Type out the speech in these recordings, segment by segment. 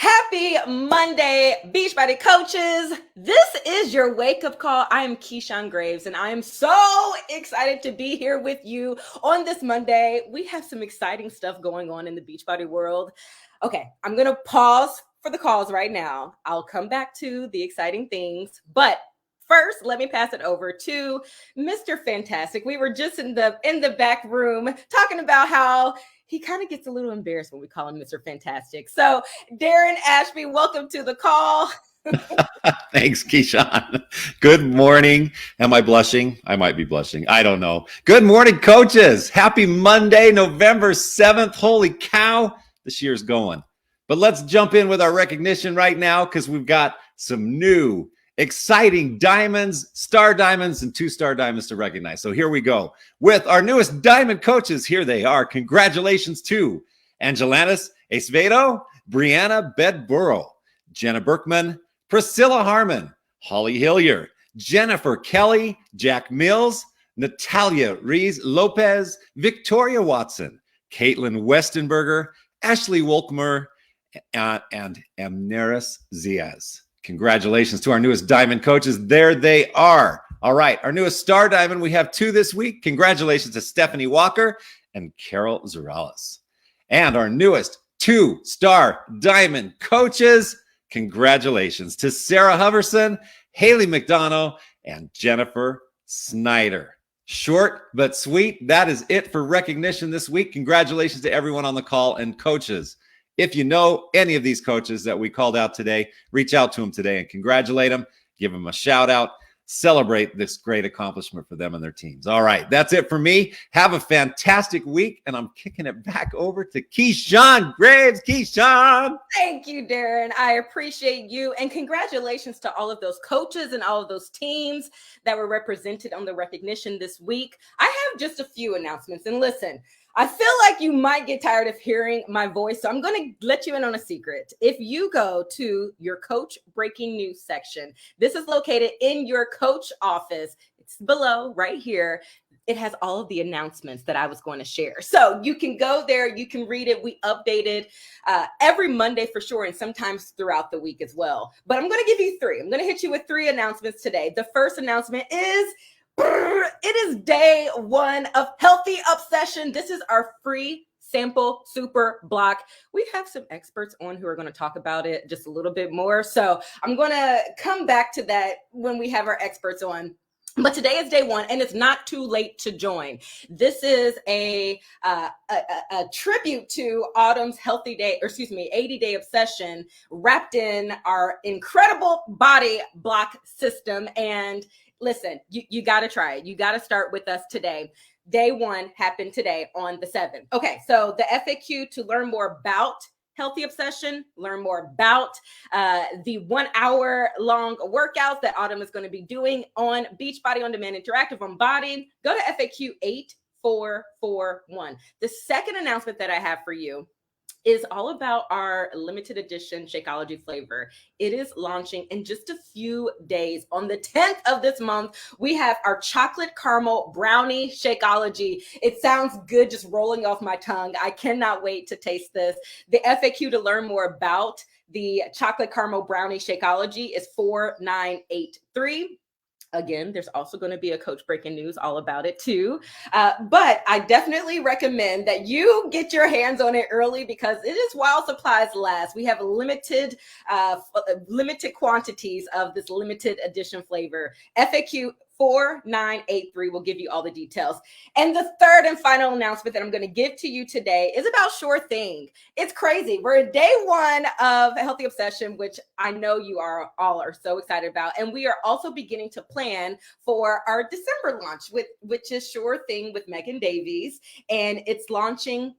Happy Monday, Beachbody coaches. This is your wake-up call. I am Keyshawn Graves, and I am so excited to be here with you on this Monday. We have some exciting stuff going on in the Beachbody world. Okay, I'm going to pause for the calls right now. I'll come back to the exciting things, but first, let me pass it over to Mr. Fantastic. We were just in the back room talking about how he kind of gets a little embarrassed when we call him Mr. Fantastic. So, Darren Ashby, welcome to the call. Thanks, Keyshawn. Good morning. Am I blushing? I might be blushing. I don't know. Good morning, coaches. Happy Monday, November 7th. Holy cow, this year's going. But let's jump in with our recognition right now because we've got some new exciting diamonds, star diamonds, and 2-star diamonds to recognize. So here we go with our newest diamond coaches. Here they are. Congratulations to Angelanis Acevedo, Brianna Bedborough, Jenna Berkman, Priscilla Harmon, Holly Hillier, Jennifer Kelly, Jack Mills, Natalia Rees Lopez, Victoria Watson, Caitlin Westenberger, Ashley Wolkmer, and Amneris Ziaz. Congratulations to our newest diamond coaches. There they are. All right, our newest star diamond, we have 2 this week. Congratulations to Stephanie Walker and Carol Zurales. And our newest 2-star diamond coaches, congratulations to Sarah Huverson, Haley McDonough, and Jennifer Snyder. Short but sweet. That is it for recognition this week. Congratulations to everyone on the call and coaches. If you know any of these coaches that we called out today, reach out to them today and congratulate them. Give them a shout out. Celebrate this great accomplishment for them and their teams. All right, that's it for me. Have a fantastic week, and I'm kicking it back over to Keyshawn Graves. Keyshawn. Thank you, Darren. I appreciate you, and congratulations to all of those coaches and all of those teams that were represented on the recognition this week. I have just a few announcements, and listen, I feel like you might get tired of hearing my voice, so I'm going to let you in on a secret. If you go to your coach breaking news section, this is located in your coach office. It's below right here. It has all of the announcements that I was going to share. So you can go there. You can read it. We updated every Monday for sure, and sometimes throughout the week as well. But I'm going to give you 3. I'm going to hit you with 3 announcements today. The first announcement is it is day 1 of Healthy Obsession. This is our free sample super block. We have some experts on who are going to talk about it just a little bit more. So I'm going to come back to that when we have our experts on. But today is day 1, and it's not too late to join. This is a tribute to Autumn's 80-day obsession wrapped in our incredible BODi block system. And listen, you got to try it. You got to start with us today. Day 1 happened today on the 7th. Okay, so the FAQ to learn more about Healthy Obsession, learn more about the 1-hour-long workout that Autumn is going to be doing on Beachbody On Demand Interactive on BODi. Go to FAQ 8441. The second announcement that I have for you is all about our limited edition Shakeology flavor. It is launching in just a few days. On the 10th of this month, we have our chocolate caramel brownie Shakeology. It sounds good just rolling off my tongue. I cannot wait to taste this. The FAQ to learn more about the chocolate caramel brownie Shakeology is 4983. Again, there's also going to be a coach breaking news all about it too. But I definitely recommend that you get your hands on it early because it is while supplies last. We have limited quantities of this limited edition flavor. FAQ 4983 will give you all the details. And the third and final announcement that I'm going to give to you today is about Sure Thing. It's crazy. We're at day 1 of Healthy Obsession, which I know you all are so excited about. And we are also beginning to plan for our December launch, which is Sure Thing with Megan Davies. And it's launching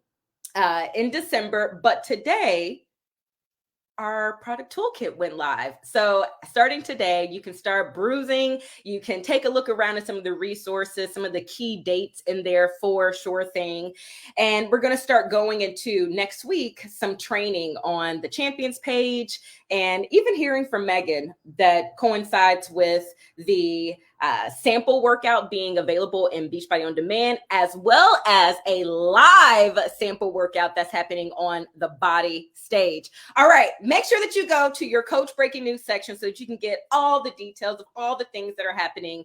in December. But today, our product toolkit went live. So starting today, you can start bruising. You can take a look around at some of the resources, some of the key dates in there for Sure Thing. And we're going to start going into next week, some training on the champions page and even hearing from Megan that coincides with the sample workout being available in Beachbody On Demand, as well as a live sample workout that's happening on the BODi stage. All right, make sure that you go to your Coach Breaking News section so that you can get all the details of all the things that are happening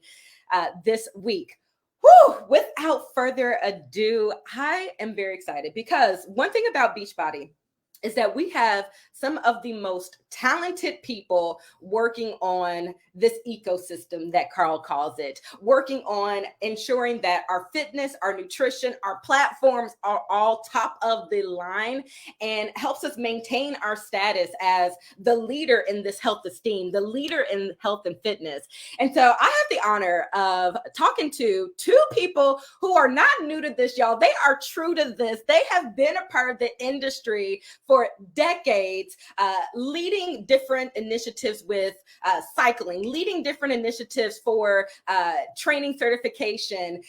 this week. Whew, without further ado, I am very excited because one thing about Beachbody is that we have some of the most talented people working on this ecosystem that Carl calls it, working on ensuring that our fitness, our nutrition, our platforms are all top of the line and helps us maintain our status as the leader in this health esteem, the leader in health and fitness. And so I have the honor of talking to two people who are not new to this, y'all. They are true to this. They have been a part of the industry for decades, leading different initiatives with cycling, leading different initiatives for training certification,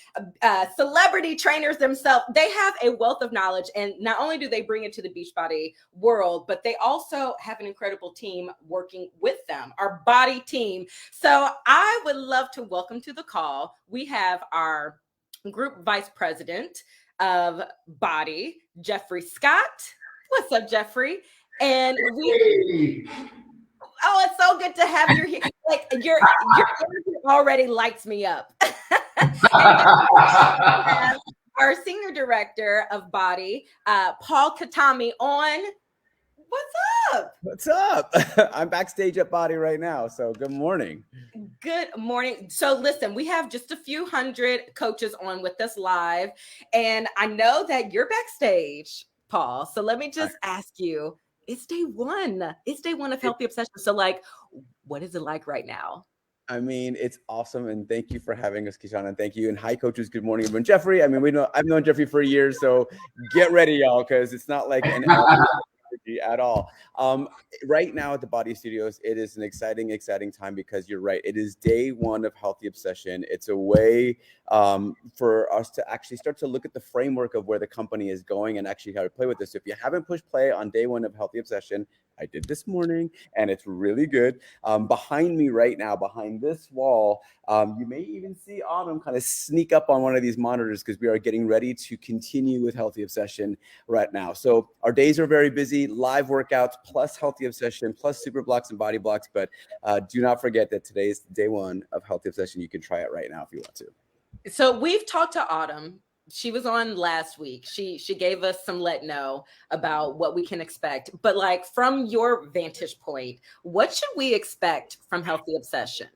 celebrity trainers themselves. They have a wealth of knowledge, and not only do they bring it to the Beachbody world, but they also have an incredible team working with them, our BODi team. So I would love to welcome to the call. We have our Group Vice President of BODi, Jeffrey Scott. What's up, Jeffrey? And oh, it's so good to have you here. Like your energy already lights me up. And our Senior Director of BODi, Paul Katami on. What's up? What's up? I'm backstage at BODi right now, so good morning. Good morning. So listen, we have just a few hundred coaches on with us live, and I know that you're backstage, Paul. So let me just ask you, it's day one. It's day one of Healthy Obsession. So like, what is it like right now? I mean, it's awesome. And thank you for having us, Keyshawn. And thank you. And hi, coaches. Good morning, everyone. Jeffrey, I mean, I've known Jeffrey for years. So get ready, y'all, because it's not like an at all. Right now at the BODi Studios, it is an exciting time because you're right. It is day one of Healthy Obsession. It's a way for us to actually start to look at the framework of where the company is going and actually how to play with this. So if you haven't pushed play on day one of Healthy Obsession, I did this morning, and it's really good. Behind me right now, behind this wall, you may even see Autumn kind of sneak up on one of these monitors because we are getting ready to continue with Healthy Obsession right now. So our days are very busy, live workouts, plus Healthy Obsession, plus Super Blocks and BODi Blocks. But do not forget that today is day one of Healthy Obsession. You can try it right now if you want to. So we've talked to Autumn. She was on last week. She gave us some let know about what we can expect. But like from your vantage point, what should we expect from Healthy Obsession?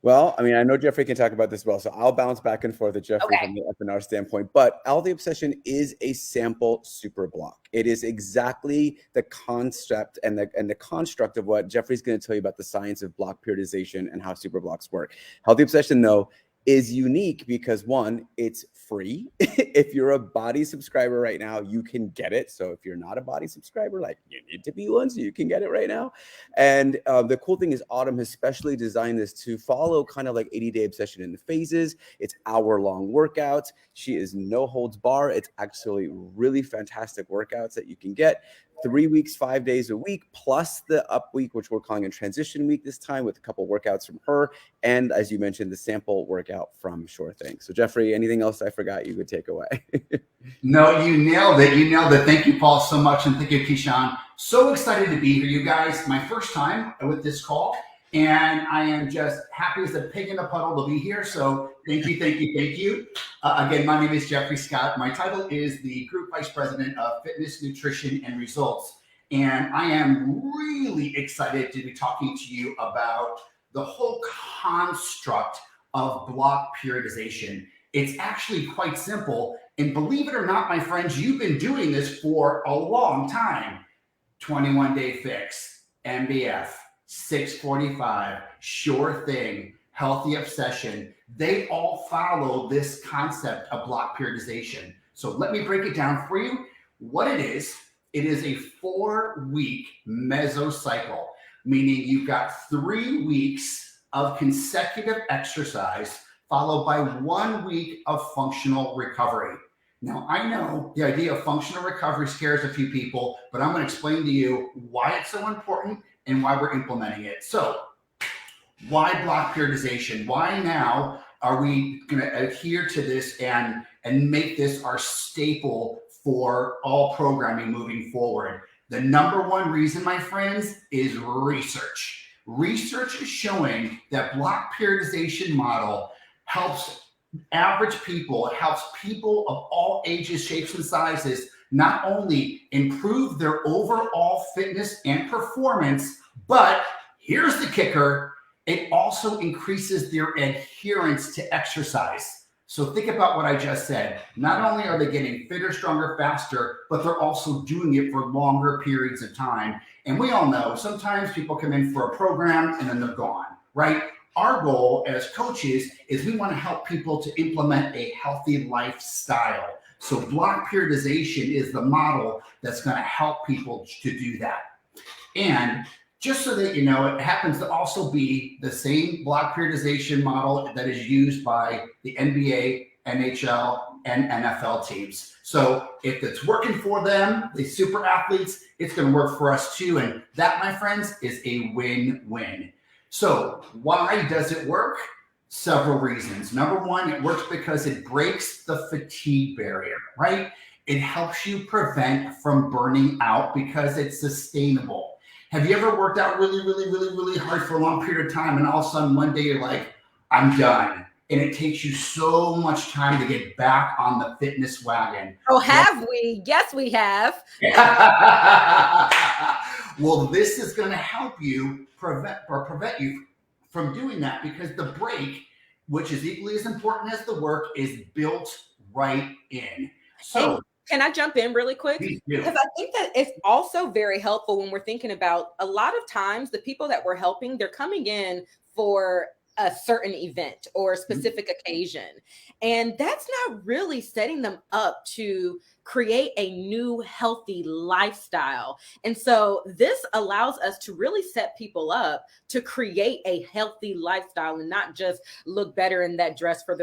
Well, I mean, I know Jeffrey can talk about this well, so I'll bounce back and forth with Jeffrey from the FNR standpoint. But Healthy Obsession is a sample super block. It is exactly the concept and the construct of what Jeffrey's going to tell you about the science of block periodization and how super blocks work. Healthy Obsession, though, is unique because one, it's free. If you're a BODi subscriber right now, you can get it. So if you're not a BODi subscriber, like you need to be one, so you can get it right now. And the cool thing is Autumn has specially designed this to follow kind of like 80-day obsession in the phases. It's hour-long workouts. She is no holds bar. It's actually really fantastic workouts that you can get. 3 weeks, 5 days a week, plus the up week, which we're calling a transition week this time with a couple workouts from her. And as you mentioned, the sample workout from Sure Thing. So Jeffrey, anything else I forgot you could take away? No, you nailed it. You nailed it. Thank you, Paul, so much. And thank you, Keyshawn. So excited to be here, you guys. My first time with this call. And I am just happy as a pig in a puddle to be here. So thank you. Again, my name is Jeffrey Scott. My title is the Group Vice President of Fitness, Nutrition, and Results. And I am really excited to be talking to you about the whole construct of block periodization. It's actually quite simple. And believe it or not, my friends, you've been doing this for a long time. 21-day fix, MBF. 645, Sure Thing, Healthy Obsession, they all follow this concept of block periodization. So let me break it down for you. What it is a 4-week mesocycle, meaning you've got 3 weeks of consecutive exercise followed by 1 week of functional recovery. Now, I know the idea of functional recovery scares a few people, but I'm going to explain to you why it's so important and why we're implementing it. So Why block periodization? Why now are we going to adhere to this and make this our staple for all programming moving forward? The number one reason, my friends, is research. Research is showing that block periodization model helps average people, it helps people of all ages, shapes, and sizes not only improve their overall fitness and performance, but here's the kicker, it also increases their adherence to exercise. So think about what I just said. Not only are they getting fitter, stronger, faster, but they're also doing it for longer periods of time. And we all know sometimes people come in for a program and then they're gone, right? Our goal as coaches is we want to help people to implement a healthy lifestyle. So block periodization is the model that's going to help people to do that. And just so that you know, it happens to also be the same block periodization model that is used by the NBA, NHL, and NFL teams. So if it's working for them, the super athletes, it's going to work for us too. And that, my friends, is a win-win. So why does it work? Several reasons. Number one, it works because it breaks the fatigue barrier, right? It helps you prevent from burning out because it's sustainable. Have you ever worked out really hard for a long period of time and all of a sudden one day you're like, I'm done. And it takes you so much time to get back on the fitness wagon. Oh, have we? Yes, we have. Well, this is going to help you prevent you from doing that because the break, which is equally as important as the work, is built right in. So, hey, can I jump in really quick? Because I think that it's also very helpful when we're thinking about a lot of times the people that we're helping, they're coming in for a certain event or a specific occasion. And that's not really setting them up to create a new healthy lifestyle. And so this allows us to really set people up to create a healthy lifestyle and not just look better in that dress for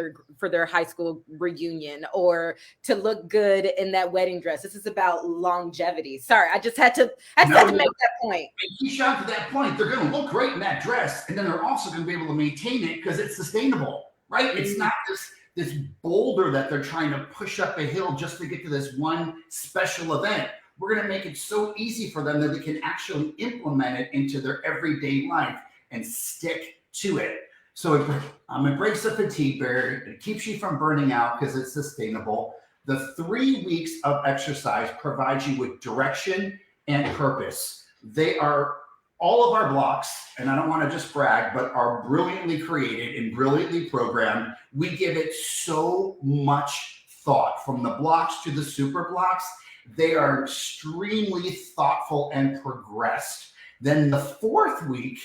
their high school reunion or to look good in that wedding dress. This is about longevity. Sorry, I had to make that point. Keyshawn, to that point, they're going to look great in that dress, and then they're also going to be able to maintain it because it's sustainable, right? It's not this boulder that they're trying to push up a hill just to get to this one special event. We're going to make it so easy for them that they can actually implement it into their everyday life and stick to it. So it breaks the fatigue barrier. It keeps you from burning out because it's sustainable. The 3 weeks of exercise provides you with direction and purpose. They are all of our blocks, and I don't want to just brag, but are brilliantly created and brilliantly programmed. We give it so much thought, from the blocks to the super blocks. They are extremely thoughtful and progressed. Then the 4th week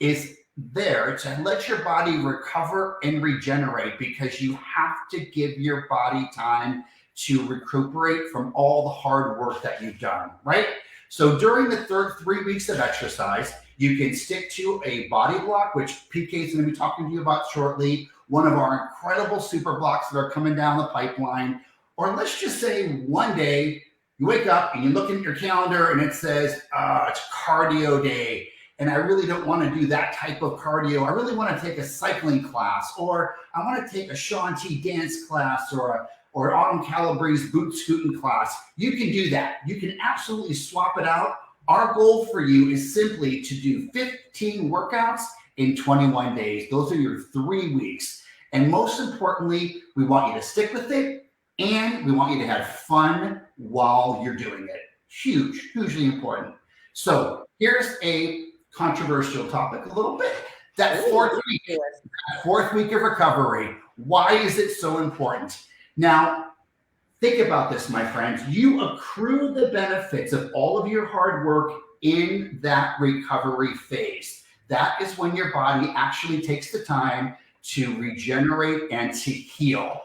is there to let your body recover and regenerate because you have to give your body time to recuperate from all the hard work that you've done, right? So during the 3 weeks of exercise, you can stick to a BODi block, which PK is going to be talking to you about shortly, one of our incredible super blocks that are coming down the pipeline. Or let's just say one day you wake up and you look at your calendar and it says, it's cardio day. And I really don't want to do that type of cardio. I really want to take a cycling class, or I want to take a Shaun T dance class, or Autumn Calabrese boot scooting class. You can do that. You can absolutely swap it out. Our goal for you is simply to do 15 workouts in 21 days. Those are your 3 weeks. And most importantly, we want you to stick with it, and we want you to have fun while you're doing it. Hugely important. So here's a controversial topic a little bit. That 4th week of recovery. Why is it so important? Now, think about this, my friends. You accrue the benefits of all of your hard work in that recovery phase. That is when your body actually takes the time to regenerate and to heal.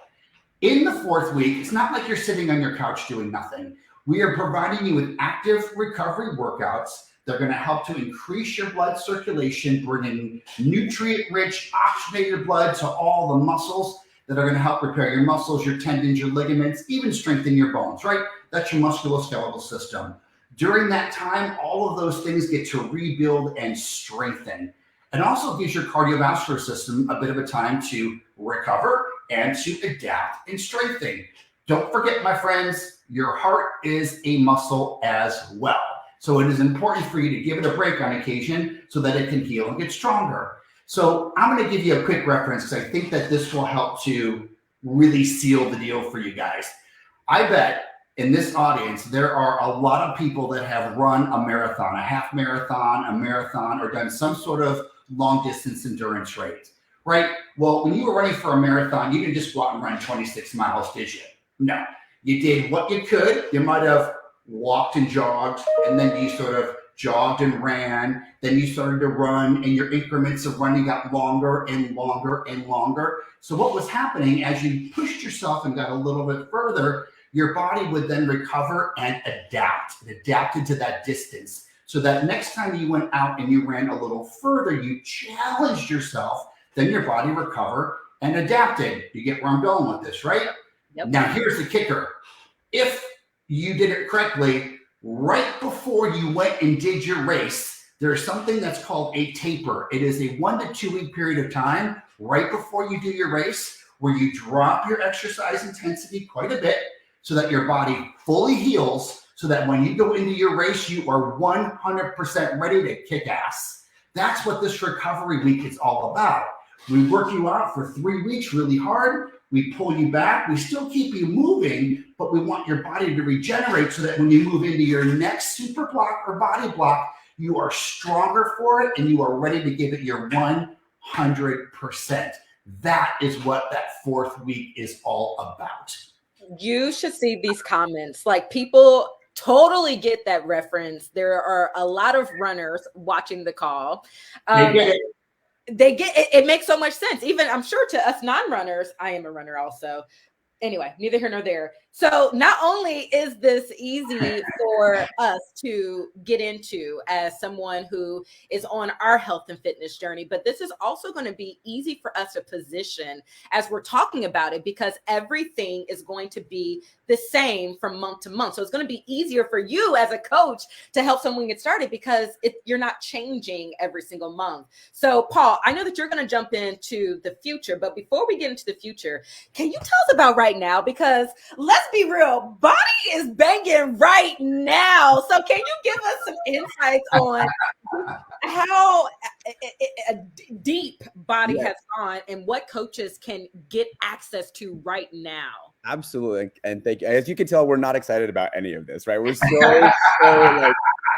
In the 4th week, it's not like you're sitting on your couch doing nothing. We are providing you with active recovery workouts. They're going to help to increase your blood circulation, bringing nutrient-rich, oxygenated blood to all the muscles that are going to help repair your muscles, your tendons, your ligaments, even strengthen your bones, right? That's your musculoskeletal system. During that time, all of those things get to rebuild and strengthen. and also gives your cardiovascular system a bit of a time to recover and to adapt and strengthen. Don't forget, my friends, your heart is a muscle as well. So it is important for you to give it a break on occasion so that it can heal and get stronger. So I'm going to give you a quick reference because I think that this will help to really seal the deal for you guys. I bet in this audience, there are a lot of people that have run a marathon, a half marathon, a marathon, or done some sort of long distance endurance race, right? Well, when you were running for a marathon, you didn't just go out and run 26 miles, did you? No, you did what you could. You might have walked and jogged, and then you sort of jogged and ran. Then you started to run, and your increments of running got longer and longer and longer. So what was happening as you pushed yourself and got a little bit further, your body would then recover and adapt. It adapted to that distance. So that next time you went out and you ran a little further, you challenged yourself, then your body recovered and adapted. You get where I'm going with this, right? Yep. Now, here's the kicker. If you did it correctly, right before you went and did your race, there's something that's called a taper. It is a 1 to 2 week period of time right before you do your race where you drop your exercise intensity quite a bit so that your body fully heals, so that when you go into your race, you are 100% ready to kick ass. That's what this recovery week is all about. We work you out for 3 weeks really hard. We pull you back. We still keep you moving, but we want your body to regenerate so that when you move into your next super block or body block, you are stronger for it and you are ready to give it your 100%. That is what that 4th week is all about. You should see these comments. Like, people totally get that reference. There are a lot of runners watching the call. They get it. They get it. It makes so much sense. Even, I'm sure, to us non-runners. I am a runner also. Anyway, neither here nor there. So not only is this easy for us to get into as someone who is on our health and fitness journey, but this is also going to be easy for us to position as we're talking about it, because everything is going to be the same from month to month. So it's going to be easier for you as a coach to help someone get started because you're not changing every single month. So Paul, I know that you're going to jump into the future, but before we get into the future, can you tell us about right now? Because let's be real, BODi is banging right now. So can you give us some insights on how deep BODi has gone and what coaches can get access to right now? Absolutely. And thank you. As you can tell, we're not excited about any of this, right? We're so like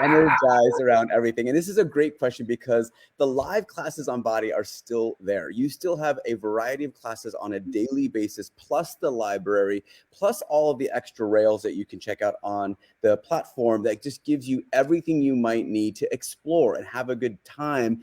energized around everything. And this is a great question because the live classes on BODi are still there. You still have a variety of classes on a daily basis, plus the library, plus all of the extra rails that you can check out on the platform that just gives you everything you might need to explore and have a good time.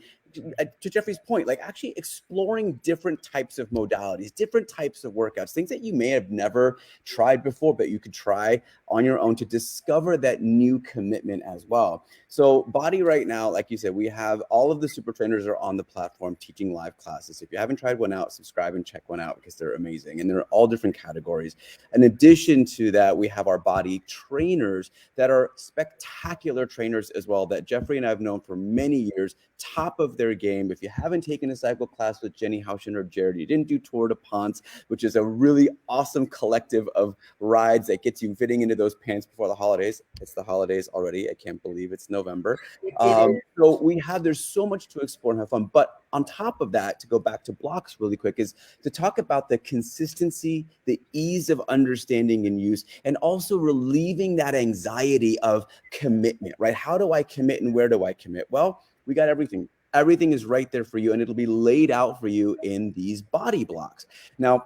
To Jeffrey's point, like actually exploring different types of modalities, different types of workouts, things that you may have never tried before, but you could try on your own to discover that new commitment as well. So BODi right now, like you said, we have all of the super trainers are on the platform teaching live classes. If you haven't tried one out, subscribe and check one out because they're amazing. And they're all different categories. In addition to that, we have our BODi trainers that are spectacular trainers as well that Jeffrey and I have known for many years, top of their game. If you haven't taken a cycle class with Jenny Hauschen or Jared, you didn't do Tour de Ponce, which is a really awesome collective of rides that gets you fitting into those pants before the holidays. It's the holidays already. I can't believe it's November. So there's so much to explore and have fun. But on top of that, to go back to blocks really quick, is to talk about the consistency, the ease of understanding and use, and also relieving that anxiety of commitment, right? How do I commit and where do I commit? Well, we got everything. Everything is right there for you, and it'll be laid out for you in these BODi blocks. Now,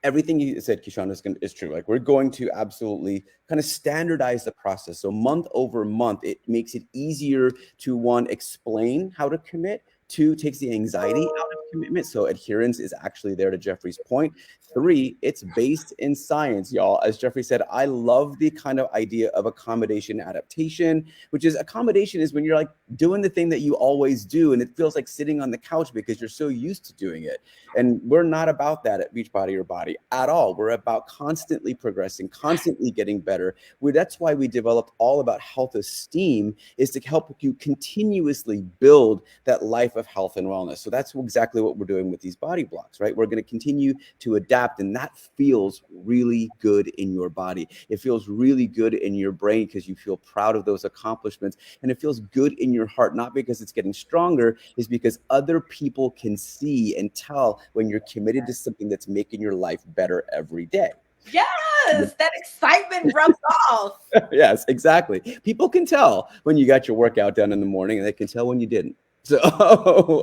everything you said, Keyshawn, is true. Like, we're going to absolutely kind of standardize the process. So month over month, it makes it easier to, one, explain how to commit, two, takes the anxiety out of commitment. So adherence is actually there, to Jeffrey's point. 3, it's based in science, y'all. As Jeffrey said, I love the kind of idea of accommodation adaptation, which is accommodation is when you're like doing the thing that you always do, and it feels like sitting on the couch because you're so used to doing it. And we're not about that at Beachbody or BODi at all. We're about constantly progressing, constantly getting better. That's why we developed All About Health Esteem, is to help you continuously build that life of health and wellness. So that's exactly what we're doing with these BODi Blocks, right? We're going to continue to adapt, and that feels really good in your body. It feels really good in your brain because you feel proud of those accomplishments, and it feels good in your heart, not because it's getting stronger, is because other people can see and tell when you're committed to something that's making your life better every day. Yes, that excitement rubs off. Yes, exactly. People can tell when you got your workout done in the morning, and they can tell when you didn't. So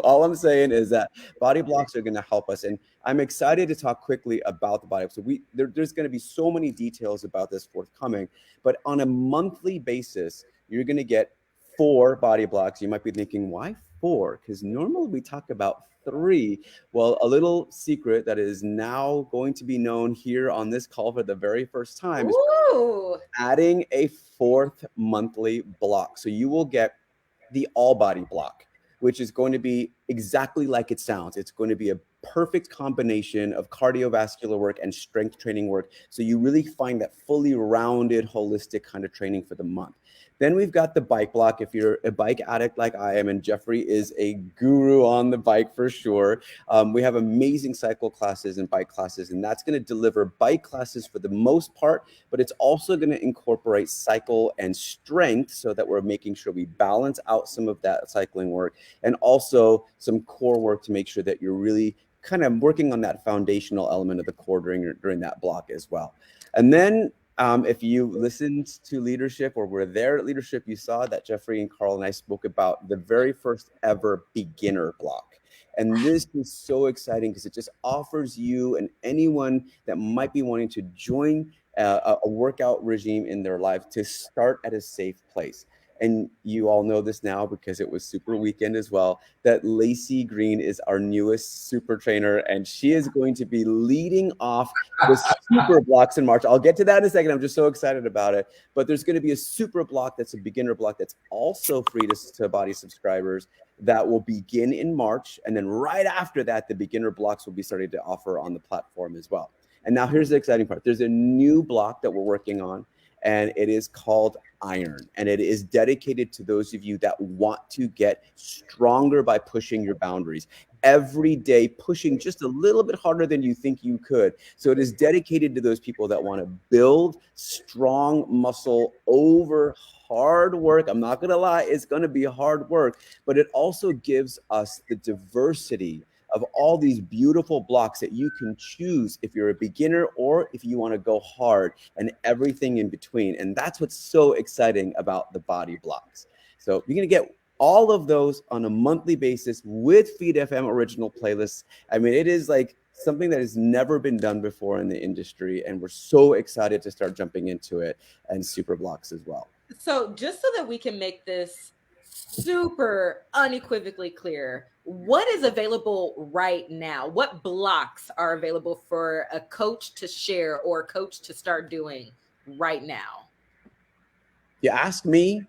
all I'm saying is that BODi Blocks are going to help us. And I'm excited to talk quickly about the BODi. So there's going to be so many details about this forthcoming, but on a monthly basis, you're going to get 4 BODi Blocks. You might be thinking, why 4? Because normally we talk about 3. Well, a little secret that is now going to be known here on this call for the very first time is adding a 4th monthly block. So you will get the All BODi Block, which is going to be exactly like it sounds. It's going to be a perfect combination of cardiovascular work and strength training work. So you really find that fully rounded, holistic kind of training for the month. Then we've got the bike block. If you're a bike addict like I am, and Jeffrey is a guru on the bike for sure, we have amazing cycle classes and bike classes, and that's going to deliver bike classes for the most part, but it's also going to incorporate cycle and strength so that we're making sure we balance out some of that cycling work, and also some core work to make sure that you're really kind of working on that foundational element of the core during that block as well. And then if you listened to Leadership or were there at Leadership, you saw that Jeffrey and Carl and I spoke about the very first ever beginner block. And this is so exciting because it just offers you and anyone that might be wanting to join a workout regime in their life to start at a safe place. And you all know this now because it was Super Weekend as well, that Lacey Green is our newest super trainer, and she is going to be leading off the super blocks in March. I'll get to that in a second. I'm just so excited about it. But there's going to be a super block that's a beginner block that's also free to BODi subscribers that will begin in March. And then right after that, the beginner blocks will be starting to offer on the platform as well. And now here's the exciting part. There's a new block that we're working on, and it is called Iron, and it is dedicated to those of you that want to get stronger by pushing your boundaries every day, pushing just a little bit harder than you think you could. So it is dedicated to those people that want to build strong muscle over hard work. I'm not going to lie, it's going to be hard work, but it also gives us the diversity of all these beautiful blocks that you can choose if you're a beginner or if you want to go hard, and everything in between. And that's what's so exciting about the BODi Blocks. So you're going to get all of those on a monthly basis with Feed FM original playlists. I mean, it is like something that has never been done before in the industry, and we're so excited to start jumping into it, and super blocks as well. So just so that we can make this super unequivocally clear, what is available right now? What blocks are available for a coach to share or a coach to start doing right now? You ask me,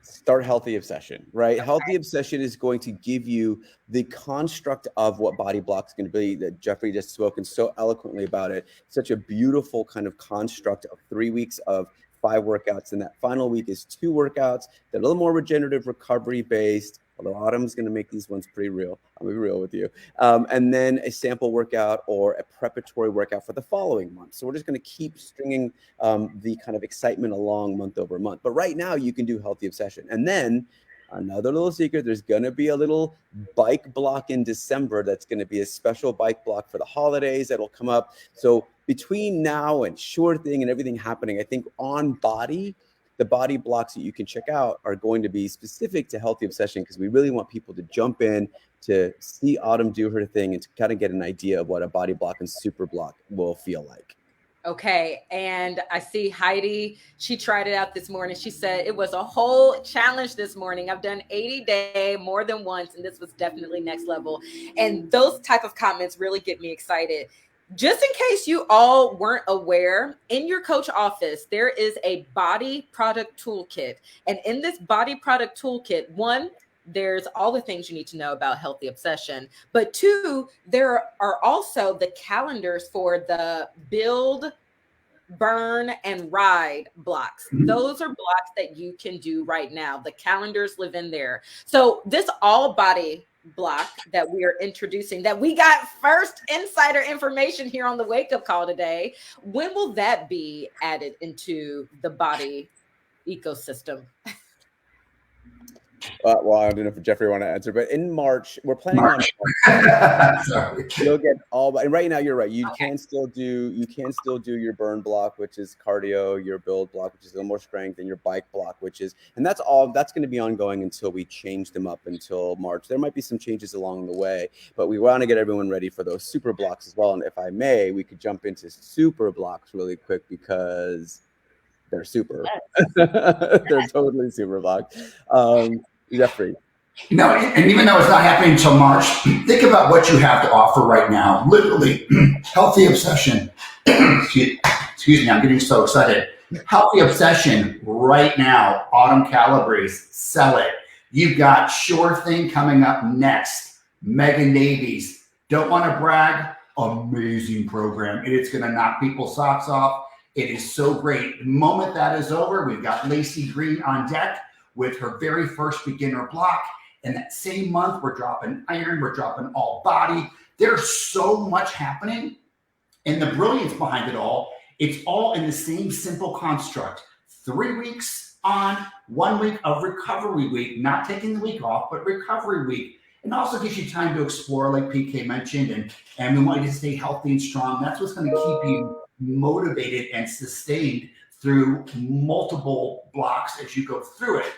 start Healthy Obsession, right? Okay. Healthy Obsession is going to give you the construct of what BODi Blocks is going to be, that Jeffrey just spoken so eloquently about it. Such a beautiful kind of construct of 3 weeks of 5 workouts, and that final week is 2 workouts. They're a little more regenerative, recovery based, although Autumn's going to make these ones pretty real. I'll be real with you. And then a sample workout or a preparatory workout for the following month. So we're just going to keep stringing the kind of excitement along month over month. But right now you can do Healthy Obsession. And then another little secret, there's going to be a little bike block in December that's going to be a special bike block for the holidays that'll come up. So between now and Sure Thing and everything happening, I think on BODi, the BODi Blocks that you can check out are going to be specific to Healthy Obsession, because we really want people to jump in to see Autumn do her thing and to kind of get an idea of what a BODi Block and super block will feel like. Okay, and I see Heidi, she tried it out this morning. She said it was a whole challenge this morning. I've done 80-day more than once, and this was definitely next level. And those type of comments really get me excited. Just in case you all weren't aware, in your coach office, there is a BODi product toolkit. And in this BODi product toolkit, one, there's all the things you need to know about healthy obsession. But two, there are also the calendars for the build, burn, and ride blocks. Those are blocks that you can do right now. The calendars live in there. So this all BODi block that we are introducing, that we got first insider information here on the wake up call today, when will that be added into the BODi ecosystem? Well, I don't know if Jeffrey want to answer, but in March, we're planning on. Sorry. You'll get all. And right now, you're right. You can still do your burn block, which is cardio, your build block, which is a little more strength, and your bike block, which is, and that's all. That's going to be ongoing until we change them up until March. There might be some changes along the way, but we want to get everyone ready for those super blocks as well. And if I may, we could jump into super blocks really quick because they're super. They're totally super blocks. Jeffrey. And even though it's not happening until March, think about what you have to offer right now. Literally, healthy obsession. Excuse me, I'm getting so excited. Healthy obsession right now. Autumn Calabrese, sell it. You've got Sure Thing coming up next. Megan Davies. Don't want to brag. Amazing program. It's going to knock people's socks off. It is so great. The moment that is over, we've got Lacey Green on deck with her very first beginner block. And that same month, we're dropping iron, we're dropping all body. There's so much happening. And the brilliance behind it all, it's all in the same simple construct. 3 weeks on, 1 week of recovery week, not taking the week off, but recovery week. And also gives you time to explore, like PK mentioned, and we want you to stay healthy and strong. That's what's going to keep you motivated and sustained through multiple blocks as you go through it.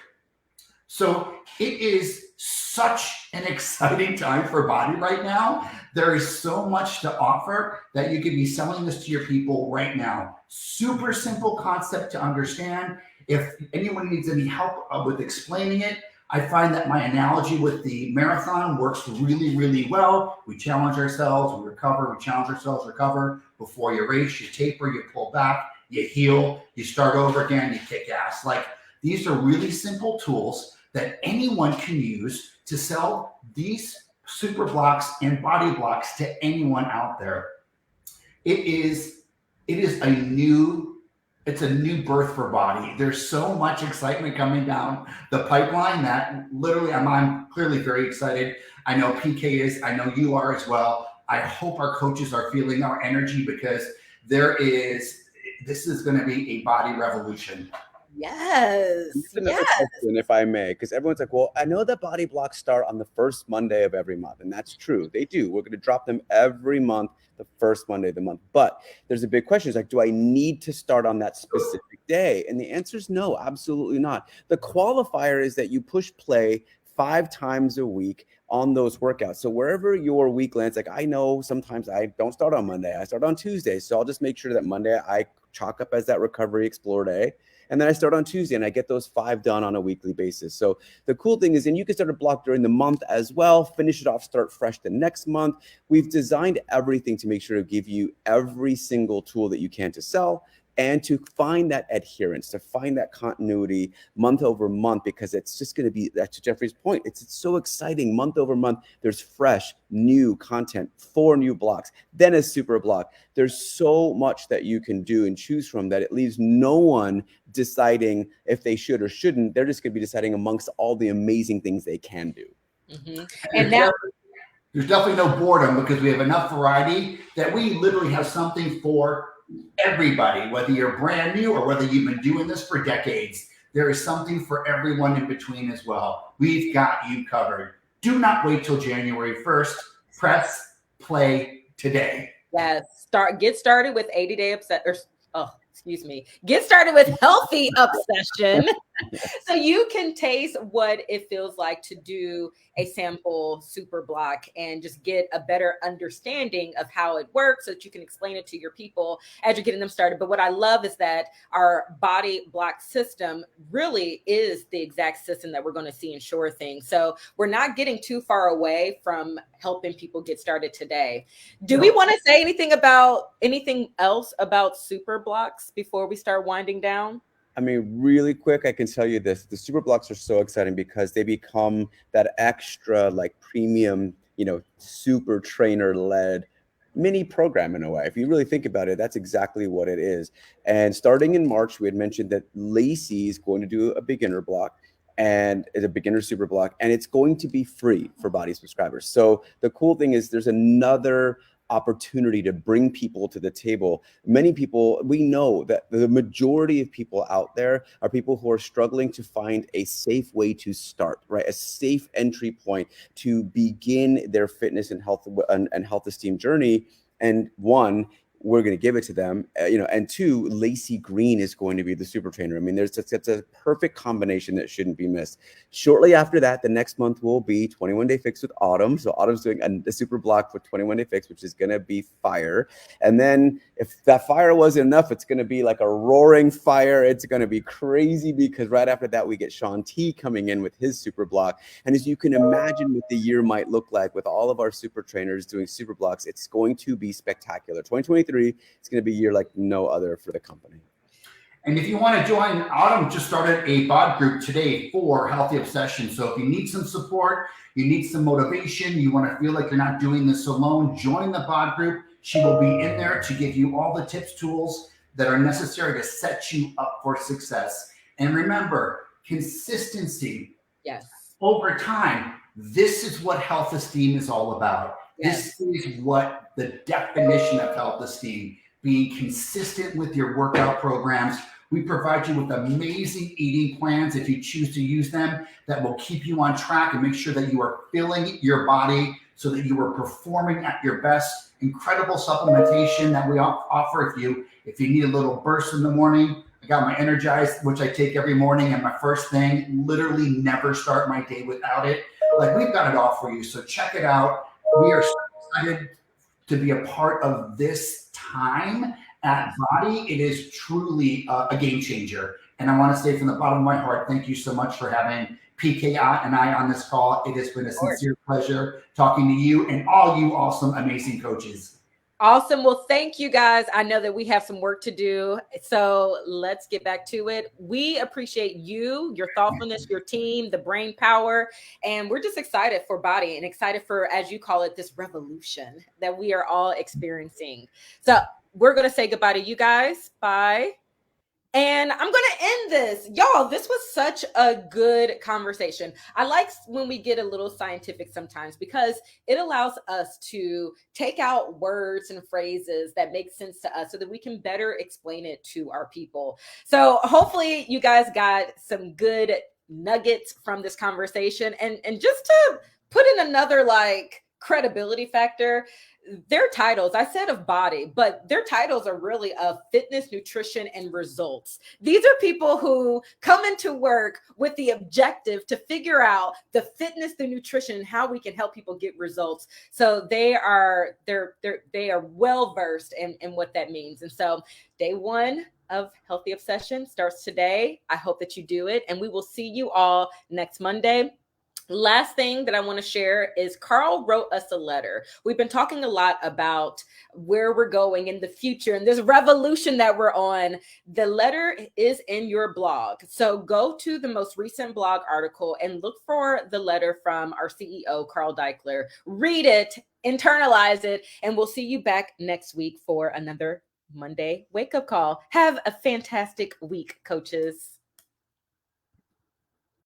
So it is such an exciting time for BODi right now. There is so much to offer that you could be selling this to your people right now. Super simple concept to understand. If anyone needs any help with explaining it, I find that my analogy with the marathon works really, really well. We challenge ourselves, we recover, we challenge ourselves, recover. Before you race, you taper, you pull back, you heal, you start over again, you kick ass. Like, these are really simple tools that anyone can use to sell these super blocks and BODi blocks to anyone out there. It is a new birth for BODi. There's so much excitement coming down the pipeline that literally I'm clearly very excited. I know PK is, I know you are as well. I hope our coaches are feeling our energy because this is going to be a BODi revolution. Yes. Question, if I may, because everyone's like, well, I know that BODi blocks start on the first Monday of every month, and that's true. They do. We're going to drop them every month, the first Monday of the month. But there's a big question. It's like, do I need to start on that specific day? And the answer is no, absolutely not. The qualifier is that you push play 5 times a week on those workouts. So wherever your week lands, like I know sometimes I don't start on Monday, I start on Tuesday. So I'll just make sure that Monday I chalk up as that recovery explore day. And then I start on Tuesday and I get those 5 done on a weekly basis. So the cool thing is, and you can start a block during the month as well, finish it off, start fresh the next month. We've designed everything to make sure to give you every single tool that you can to sell and to find that adherence, to find that continuity month over month, because it's just going to be, to Jeffrey's point, it's so exciting month over month. There's fresh, new content, 4 new blocks, then a super block. There's so much that you can do and choose from that it leaves no one deciding if they should or shouldn't. They're just going to be deciding amongst all the amazing things they can do. Mm-hmm. And now there's definitely no boredom because we have enough variety that we literally have something for everybody, whether you're brand new or whether you've been doing this for decades. There is something for everyone in between as well. We've got you covered. Do not wait till January 1st. Press play today. Yes. Get started with 80-day get started with healthy obsession So you can taste what it feels like to do a sample super block and just get a better understanding of how it works so that you can explain it to your people as you're getting them started. But what I love is that our BODi Block system really is the exact system that we're going to see in Sure Thing. So we're not getting too far away from helping people get started today. Do we want to say anything else about super blocks before we start winding down? I mean, really quick, I can tell you this. The super blocks are so exciting because they become that extra like premium, super trainer led mini program in a way. If you really think about it, that's exactly what it is. And starting in March, we had mentioned that Lacey is going to do a beginner block and it's a beginner super block, and it's going to be free for BODi subscribers. So the cool thing is there's another opportunity to bring people to the table. Many people, we know that the majority of people out there are people who are struggling to find a safe way to start, right? A safe entry point to begin their fitness and health esteem journey. And one, we're going to give it to them, and two, Lacey Green is going to be the super trainer. I mean, it's a perfect combination that shouldn't be missed. Shortly after that, the next month will be 21 Day Fix with Autumn. So Autumn's doing a super block for 21 Day Fix, which is going to be fire. And then if that fire wasn't enough, it's going to be like a roaring fire. It's going to be crazy because right after that, we get Sean T coming in with his super block. And as you can imagine what the year might look like with all of our super trainers doing super blocks, it's going to be spectacular. 2023, it's going to be a year like no other for the company. And if you want to join, Autumn just started a BOD group today for Healthy Obsession. So if you need some support, you need some motivation, you want to feel like you're not doing this alone, join the BOD group. She will be in there to give you all the tips, tools that are necessary to set you up for success. And remember, consistency. Yes. Over time, this is what health esteem is all about. Yes. This is what the definition of health esteem, being consistent with your workout programs. We provide you with amazing eating plans if you choose to use them that will keep you on track and make sure that you are filling your body so that you are performing at your best. Incredible supplementation that we offer if you need a little burst in the morning. I got my Energize, which I take every morning, and my first thing, literally never start my day without it. Like, we've got it all for you. So check it out. We are so excited to be a part of this time at BODi. It is truly a game changer. And I want to say from the bottom of my heart, thank you so much for having PK and I on this call. It has been a sincere pleasure talking to you and all you awesome, amazing coaches. Awesome. Well, thank you guys. I know that we have some work to do, so let's get back to it. We appreciate you, your thoughtfulness, your team, the brain power, and we're just excited for BODi and excited for, as you call it, this revolution that we are all experiencing. So we're going to say goodbye to you guys. Bye. And I'm going to end this. Y'all, this was such a good conversation. I like when we get a little scientific sometimes because it allows us to take out words and phrases that make sense to us so that we can better explain it to our people. So hopefully you guys got some good nuggets from this conversation. And just to put in another credibility factor, their titles, I said of BODi, but their titles are really of fitness, nutrition, and results. These are people who come into work with the objective to figure out the fitness, the nutrition, and how we can help people get results. So they are well versed in what that means. And so day one of Healthy Obsession starts today. I hope that you do it, and we will see you all next Monday. Last thing that I want to share is Carl wrote us a letter. We've been talking a lot about where we're going in the future and this revolution that we're on. The letter is in your blog. So go to the most recent blog article and look for the letter from our CEO, Carl Deichler. Read it, internalize it, and we'll see you back next week for another Monday wake-up call. Have a fantastic week, coaches.